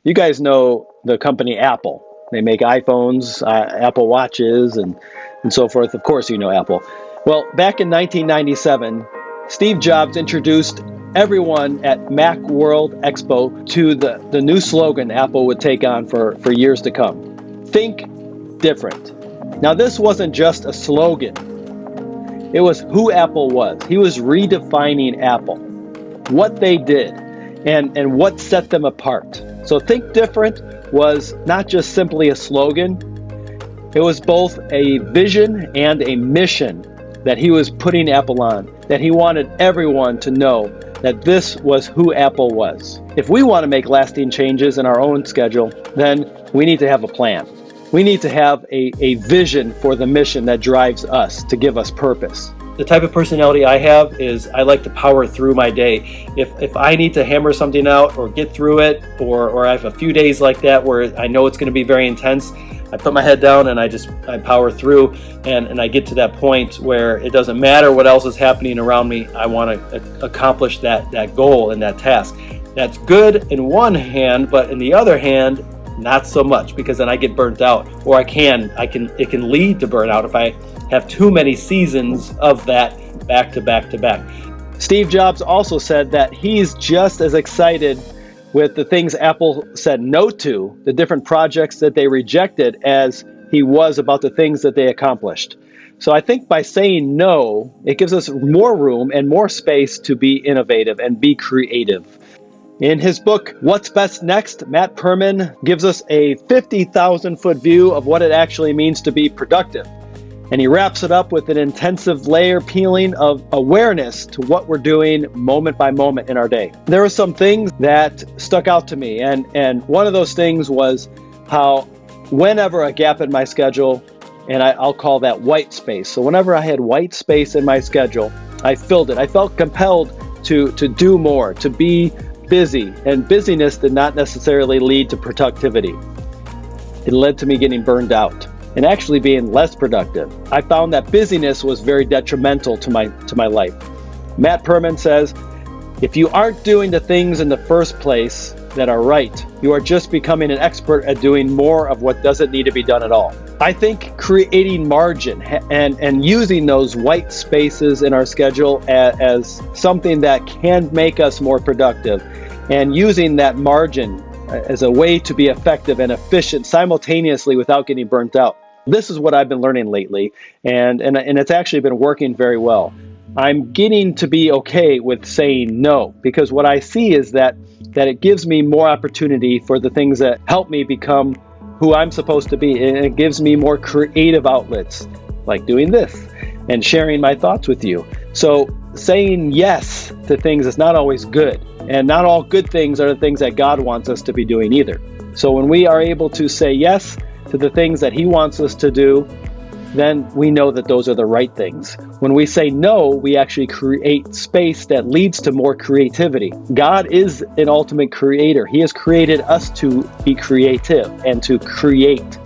You guys know the company Apple. They make iPhones, Apple Watches, and so forth. Of course, you know Apple. Well, back in 1997, Steve Jobs introduced everyone at Macworld Expo to the new slogan Apple would take on for years to come. Think different. Now, this wasn't just a slogan. It was who Apple was. He was redefining Apple, what they did, and what set them apart. So think different was not just simply a slogan. It was both a vision and a mission that he was putting Apple on, that he wanted everyone to know that this was who Apple was. If we want to make lasting changes in our own schedule, then we need to have a plan. We need to have a vision for the mission that drives us to give us purpose. The type of personality I have is I like to power through my day. If I need to hammer something out or get through it, or I have a few days like that where I know it's going to be very intense, I put my head down and I power through, and I get to that point where it doesn't matter what else is happening around me. I want to accomplish that goal and that task. That's good in one hand, but in the other hand, not so much, because then I get burnt out, or it can lead to burnout if I have too many seasons of that back to back to back. Steve Jobs also said that he's just as excited with the things Apple said no to, the different projects that they rejected, as he was about the things that they accomplished. So I think by saying no, it gives us more room and more space to be innovative and be creative. In his book, What's Best Next, Matt Perman gives us a 50,000-foot view of what it actually means to be productive. And he wraps it up with an intensive layer peeling of awareness to what we're doing moment by moment in our day. There were some things that stuck out to me, and one of those things was how whenever a gap in my schedule, and I'll call that white space. So whenever I had white space in my schedule, I filled it. I felt compelled to do more, to be busy, and busyness did not necessarily lead to productivity. It led to me getting burned out and actually being less productive. I found that busyness was very detrimental to my life. Matt Perman says, if you aren't doing the things in the first place that are right, you are just becoming an expert at doing more of what doesn't need to be done at all. I think creating margin and using those white spaces in our schedule as something that can make us more productive, and using that margin as a way to be effective and efficient simultaneously without getting burnt out. This is what I've been learning lately, and it's actually been working very well. I'm getting to be okay with saying no, because what I see is that it gives me more opportunity for the things that help me become who I'm supposed to be, and it gives me more creative outlets, like doing this and sharing my thoughts with you. So saying yes to things is not always good, and not all good things are the things that God wants us to be doing either. So when we are able to say yes to the things that He wants us to do, then we know that those are the right things. When we say no, we actually create space that leads to more creativity. God is an ultimate creator. He has created us to be creative and to create.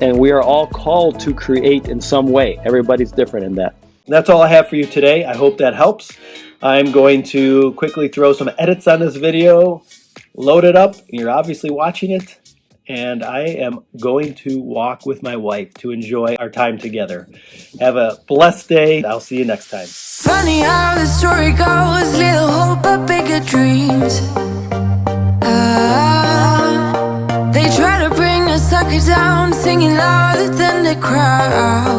And we are all called to create in some way. Everybody's different in that. That's all I have for you today. I hope that helps. I'm going to quickly throw some edits on this video, load it up. You're obviously watching it. And I am going to walk with my wife to enjoy our time together. Have a blessed day. I'll see you next time. Funny how the story goes, little hope but bigger dreams. They try to bring a sucker down, singing louder than the crowd.